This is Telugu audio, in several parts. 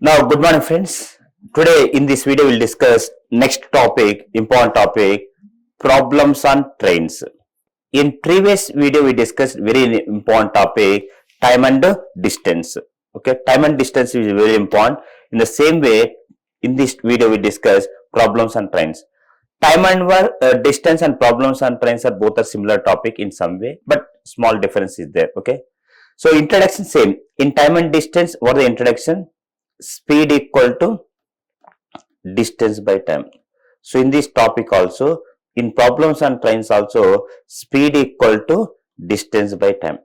Now, good morning, friends. Today, in this video, we'll discuss next topic, important topic, problems on trains. In previous video, we discussed very important topic, time and distance. Okay, time and distance is very important. In the same way, in this video, we discuss problems on trains. Time and distance and problems on trains are both a similar topic in some way, but small difference is there. Okay, so introduction same. In time and distance, what is the introduction? Speed equal to distance by time. So in this topic also, in problems on trains also, speed equal to distance by time.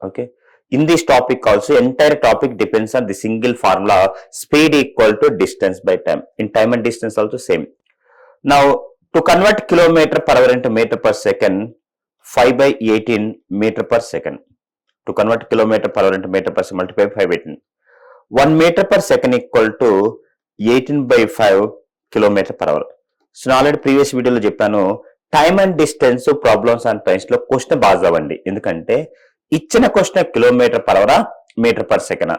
Okay. In this topic also, entire topic depends on the single formula, speed equal to distance by time. In time and distance also same. Now, to convert kilometer per hour into meter per second, 5 by 18 meter per second. To convert kilometer per hour into meter per second, multiply 5 by 18. 1 meter per second equal to 18 by 5 kilometer per hour. So already previous వీడియోలో చెప్పాను, time and distance problems and trains లో క్వశ్చన్ బాగా చదవండి. ఎందుకంటే ఇచ్చిన క్వశ్చన్ కిలోమీటర్ పర్ అవరా metre per second.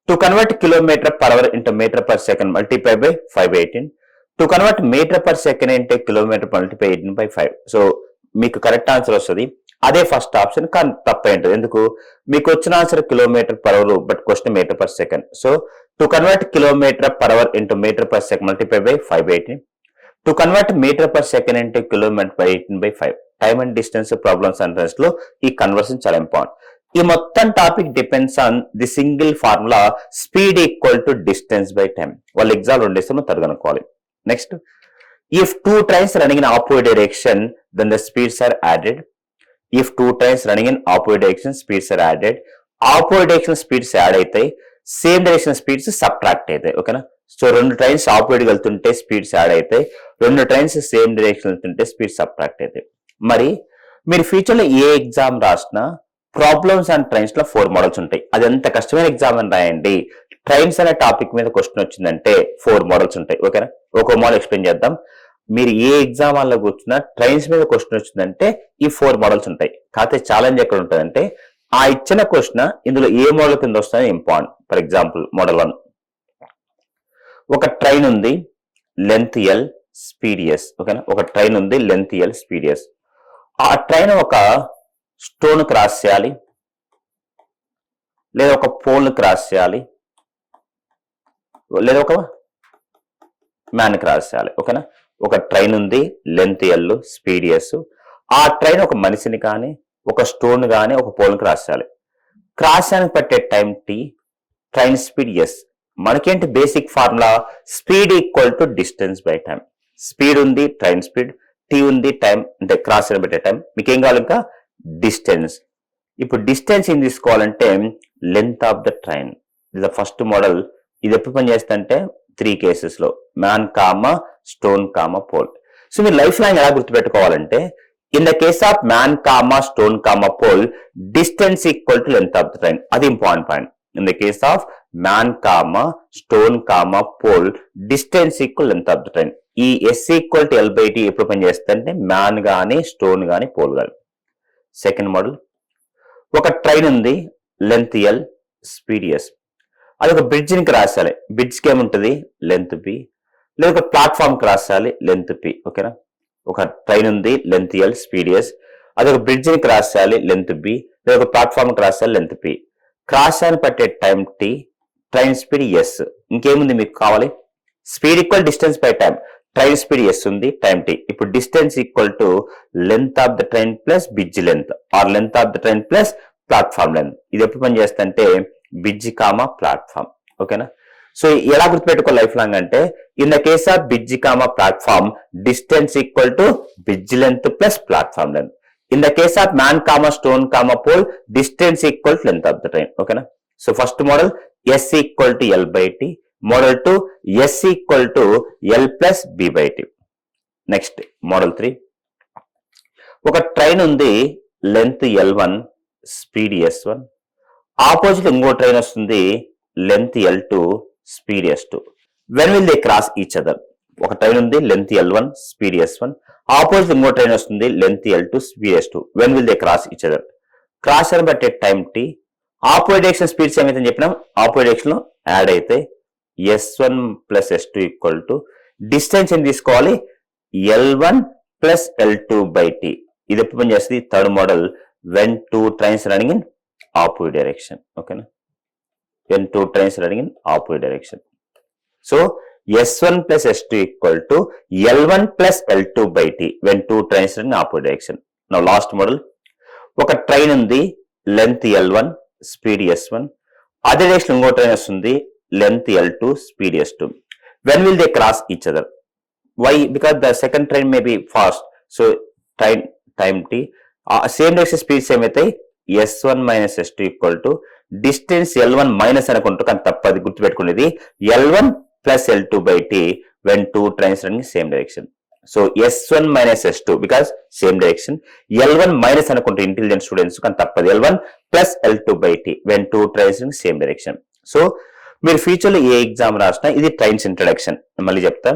To convert kilometre per hour into metre per second multiply by 5 by 18. To convert metre per second into kilometre multiply 18 by 5. So మీకు కరెక్ట్ ఆన్సర్ వస్తుంది. అదే ఫస్ట్ ఆప్షన్, కానీ తప్పేంటది. ఎందుకు? మీకు వచ్చిన answer kilometre per hour, but question metre per second. So to convert kilometre per hour into metre per second multiply by 5 by 18. To convert metre per second into kilometre by 18 by 5. Time and distance problems and trains లో ఈ కన్వర్షన్ చాలా ఇంపార్టెంట్. ఈ మొత్తం topic depends on the single formula, speed equal to distance by time. వాళ్ళు ఎగ్జామ్ రెండేస్తే మనం తరగనుకోవాలి. Next, if two trains running in opposite direction, then the speeds are added. If two trains running in opposite direction, speeds are added. Opposite direction speeds add అవుతాయి, సేమ్ డైరెక్షన్ స్పీడ్స్ సబ్ట్రాక్ట్ అవుతాయి. ఓకేనా? సో రెండు ట్రైన్స్ ఆపోజిట్ వెళ్తుంటే స్పీడ్స్ యాడ్ అవుతాయి, రెండు ట్రైన్స్ సేమ్ డైరెక్షన్ వెళ్తుంటే స్పీడ్స్ సబ్ట్రాక్ట్ అవుతాయి. మరి మీరు ఫ్యూచర్ లో ఏ ఎగ్జామ్ రాసినా ప్రాబ్లమ్స్ అండ్ ట్రైన్స్ లో 4 మోడల్స్ ఉంటాయి. అది ఎంత కష్టమైన ఎగ్జామ్ అని రాయండి, ట్రైన్స్ అనే టాపిక్ మీద క్వశ్చన్ వచ్చిందంటే 4 మోడల్స్ ఉంటాయి. ఓకేనా? ఒక మోడల్ ఎక్స్ప్లెయిన్ చేద్దాం. మీరు ఏ ఎగ్జామ్ వల్ల కూర్చున్నా ట్రైన్స్ మీద క్వశ్చన్ వచ్చిందంటే ఈ 4 మోడల్స్ ఉంటాయి. కాకపోతే ఛాలెంజ్ ఎక్కడ ఉంటుందంటే, ఆ ఇచ్చిన క్వశ్చన్ ఇందులో ఏ మోడల్ కింద వస్తుంది ఇంపార్టెంట్. ఫర్ ఎగ్జాంపుల్ మోడల్ 1, ఒక ట్రైన్ ఉంది, లెంత్ ఎల్, స్పీడ్ ఎస్. ఓకేనా? ఒక ట్రైన్ ఉంది, లెంత్ ఎల్, స్పీడ్ ఎస్. ఆ ట్రైన్ ఒక స్టోన్ క్రాస్ చేయాలి, లేదా ఒక పోల్ క్రాస్ చేయాలి, లేదా ఒక మ్యాన్ క్రాస్ చేయాలి. ఓకేనా? ఒక ట్రైన్ ఉంది, లెంత్ ఎల్, స్పీడ్ ఎస్. ఆ ట్రైన్ ఒక మనిషిని కానీ, ఒక స్టోన్ కానీ, ఒక పోల్ క్రాస్ చేయాలి. క్రాస్ చేయడానికి పట్టే time T, train speed S. మనకేంటి basic formula? Speed equal to distance by time. Speed ఉంది, ట్రైన్ స్పీడ్, టీ ఉంది, టైం అంటే క్రాస్ చేయడానికి పెట్టే టైం. మీకు ఏం కావాలి? ఇంకా డిస్టెన్స్. ఇప్పుడు డిస్టెన్స్ ఏం తీసుకోవాలంటే లెంత్ ఆఫ్ ద ట్రైన్. ఇది ఫస్ట్ మోడల్. ఇది ఎప్పుడు పని చేస్తుంటే 3 కేసెస్ లో, man comma, stone comma, pole. So మీరు లైఫ్ లైన్ ఎలా గుర్తుపెట్టుకోవాలంటే, in the case of man comma, stone comma, pole, distance equal to length of the train. అది important point. In the case of man comma, stone comma, pole, distance equal length of the train. ఈ S equal to L by tea ఎప్పుడు పని చేస్తుంటే మ్యాన్ గానీ, స్టోన్ గానీ, పోల్ గానీ. సెకండ్ మోడల్, ఒక ట్రైన్ ఉంది, లెంత్ ఎల్, స్పీడ్ ఎస్. అది ఒక బ్రిడ్జ్ ని క్రాస్ చేయాలి. బ్రిడ్జ్ కి ఏముంటది? Length P. లేదా ఒక ప్లాట్ఫామ్ క్రాస్ చేయాలి, లెంత్ పి. ఓకేనా? ఒక ట్రైన్ ఉంది, లెంత్ ఎల్, స్పీడ్ ఎస్. అది ఒక బ్రిడ్జ్ ని క్రాస్ చేయాలి, లెంత్ బి. లేదా ఒక ప్లాట్ఫామ్ క్రాస్ చేయాలి, లెంత్ పి. క్రాస్ చేయని పట్టే time T, train speed S. ఇంకేముంది మీకు కావాలి? Speed equal distance by time. Train speed S ఉంది, టైం టీ. ఇప్పుడు distance equal to length of the train plus bridge length, or length of the train plus platform length. ఇది ఎప్పుడు పని చేస్తుంటే బ్రిడ్జ్ కామా ప్లాట్ఫామ్. ఓకేనా? సో ఎలా గుర్తుపెట్టుకో లైఫ్ లాంగ్ అంటే, in the case of bridge comma platform, distance equal to bridge length plus platform length. In the case of man comma stone comma pole, distance equal to length of the train. Okay na? So first model S equal to L by T. Model 2 S equal to L plus B by T. Next model 3. ఒక ట్రైన్ ఉంది, length L1, speed S1. Opposite ఇంకో ట్రైన్ వస్తుంది, length L2, speed S2. When will they cross each other? ఒక ట్రైన్ ఉంది, length L1, speed S1. Opposite ఇంకో ట్రైన్ వస్తుంది, length L2, speed S2. When will they cross each other? Cross అని బట్టే time T. Opposite direction speeds ఏమైతే చెప్పినాం, ఆపోజిట్ డైరెక్షన్ లో యాడ్ అయితే S1 plus S2 equal to distance ఏం తీసుకోవాలి L1 plus L2 by T. ఇది ఎప్పుడు పని చేస్తుంది third model when two trains running in opposite direction. ఓకేనా when two trains running in opposite direction. So S1 plus S2 equal to L1 plus L2 by T when two trains running in opposite direction. Now last model, ఒక ట్రైన్ ఉంది లెంత్ L1 స్పీడ్ S1, అదే డైరెక్షన్ ఇంకో ట్రైన్ వస్తుంది length L2 speed S2. when will they cross each other? Why? Because the second train may be fast, so time T same direction speeds ఏమైతాయి S1 minus S2 equal to distance L1 minus అనుకుంటూ కానీ తప్పది గుర్తుపెట్టుకునేది L1 plus L2 by T when two trains running same direction. So S1 minus S2 because same direction, L1 minus అనుకుంటే ఇంటెలిజెంట్ స్టూడెంట్స్ కానీ తప్పదు L1 plus L2 by T when two trains running same direction. So మీరు ఫ్యూచర్లో ఏ ఎగ్జామ్ రాసినా ఇది ట్రైన్స్ ఇంట్రడక్షన్ మళ్ళీ చెప్తా.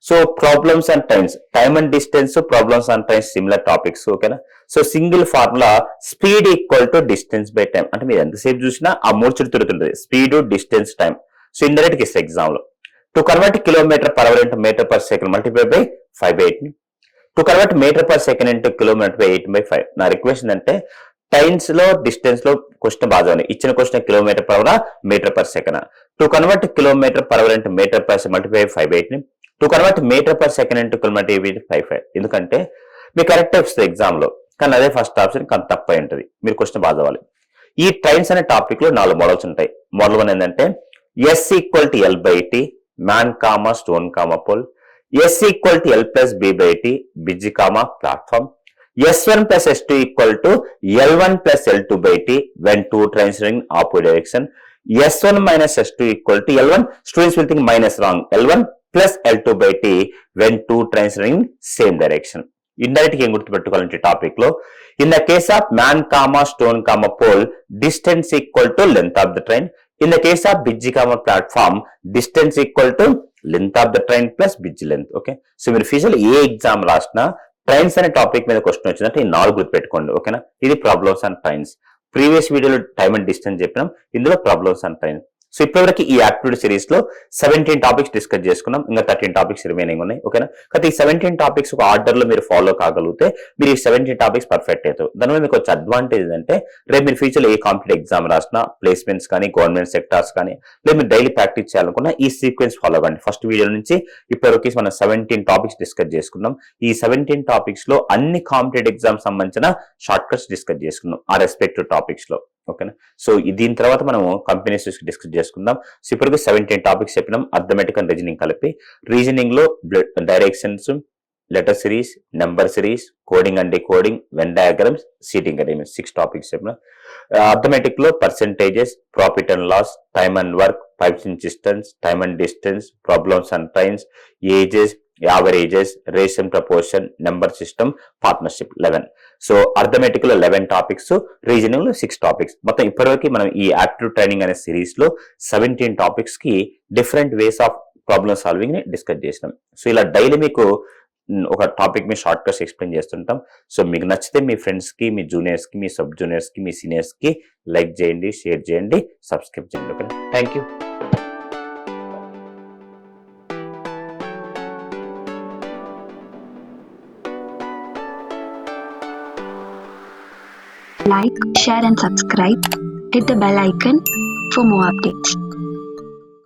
So problems and trains, time and distance, problems and trains similar topics. ఓకేనా. So single formula speed equal to distance by time. అంటే మీరు ఎంతసేపు చూసినా ఆ మూడు చుట్టూ తిరుగుతుంటుంది speed distance time. So indirect ఇస్తే ఎగ్జామ్ లో to convert kilometre per hour into metre per second multiply by 5/8 to convert metre per second into kilometre by 8/5. నా రిక్వెస్ట్ అంటే టైమ్స్ లో డిస్టెన్స్ లో క్వశ్చన్ బాగా ఇచ్చిన question kilometre per hour metre per second. To convert kilometre per hour into metre per second multiply 5/8 to convert metre per second into kilometre 5/5. ఎందుకంటే మీకు కరెక్ట్ వస్తుంది ఎగ్జామ్ లో, కానీ అదే ఫస్ట్ ఆప్షన్ కానీ తప్పై ఉంటుంది. మీరు క్వశ్చన్ బాగా చదవాలి. ఈ ట్రైన్స్ అనే టాపిక్ లో 4 మోడల్స్ ఉంటాయి. మోడల్ 1 ఏంటంటే S equal to L by T, man comma stone comma pole. S equal to L plus B by T, bridge comma platform. S1 plus S2 equal to L1 plus L2 by T when two trains running opposite direction. S1 minus S2 equal to L1, students will think minus wrong, L1 plus L2 by T when two trains running same direction. Indirect ఏం గుర్తుపెట్టుకోవాలంటే టాపిక్ లో in the case of man comma stone comma pole distance equal to length of the train. In the case of bridge comma platform distance equal to length of the train plus bridge length. Okay. So మీరు ఫ్యూచర్ ఏ ఎగ్జామ్ రాసినా ట్రైన్స్ అనే టాపిక్ మీద క్వశ్చన్ వచ్చిందంటే ఈ 4 గుర్తుపెట్టుకోండి. ఓకేనా. ఇది ప్రాబ్లమ్స్ అండ్ ట్రైన్స్. ప్రీవియస్ వీడియోలో టైమ్ అండ్ డిస్టెన్స్ చెప్పినాం, ఇందులో ప్రాబ్లమ్స్ అండ్ ట్రైన్స్. సో ఇప్పటివరకు ఈ యాక్టివిటీ సిరీస్ లో 17 టాపిక్స్ డిస్కస్ చేసుకున్నాం, ఇంకా 13 టాపిక్స్ రిమైనింగ్ ఉన్నాయి. ఓకేనా. కాబట్టి ఈ 17 టాపిక్స్ ఒక ఆర్డర్ లో మీరు ఫాలో కాగలిగితే మీరు ఈ 17 టాపిక్స్ పర్ఫెక్ట్ అవుతారు. దానివల్ల మీకు వచ్చే అడ్వాంటేజ్ అంటే రేపు మీరు ఫ్యూచర్ లో ఏ కాంపిటేటివ్ ఎగ్జామ్ రాసినా ప్లేస్మెంట్స్ కానీ గవర్నమెంట్ సెక్టార్స్ కానీ లేదు మీరు డైలీ ప్రాక్టీస్ చేయాలనుకున్నా ఈ సీక్వెన్స్ ఫాలో అవ్వండి. ఫస్ట్ వీడియో నుంచి ఇప్పటివరకు మనం 17 టాపిక్స్ డిస్కస్ చేసుకున్నాం. ఈ 17 టాపిక్స్ లో అన్ని కాంపిటేటివ్ ఎగ్జామ్ సంబంధించిన షార్ట్ కట్స్ డిస్కస్ చేసుకున్నాం ఆ రెస్పెక్టివ్ టాపిక్స్ లో. ఓకేనా. సో దీని తర్వాత మనం కంపెనీస్ డిస్కస్ చేసుకుందాం. సో ఇప్పటికి 17 టాపిక్స్ చెప్పినాం, అర్థమెటిక్ అండ్ రీజనింగ్ కలిపి. రీజనింగ్ లో directions, letter series, number series, coding and decoding, Venn diagrams, seating arrangement 6 topics చెప్పినాం. అర్థమెటిక్ లో percentages, profit and loss, time and work, pipes and systems, time and distance, problems and trains, ages, averages, ratio and proportion, number system, partnership 11. So arithmetic లో 11 టాపిక్స్, రీజనింగ్ లో 6 టాపిక్స్. మొత్తం ఇప్పటివరకు మనం ఈ యాప్టిట్యూడ్ ట్రైనింగ్ అనే సిరీస్ లో 17 టాపిక్స్ కి different ways of problem solving ని డిస్కస్ చేసినాం. సో ఇలా డైలీ మీకు ఒక టాపిక్ మీ షార్ట్ కట్స్ ఎక్స్ప్లెయిన్ చేస్తుంటాం. సో మీకు నచ్చితే మీ ఫ్రెండ్స్ కి, మీ జూనియర్స్ కి, మీ సబ్ జూనియర్స్ కి, మీ సీనియర్స్ కి లైక్ చేయండి, షేర్ చేయండి, సబ్స్క్రైబ్ చేయండి. Okay, thank you. Like, share and subscribe. Hit the bell icon for more updates.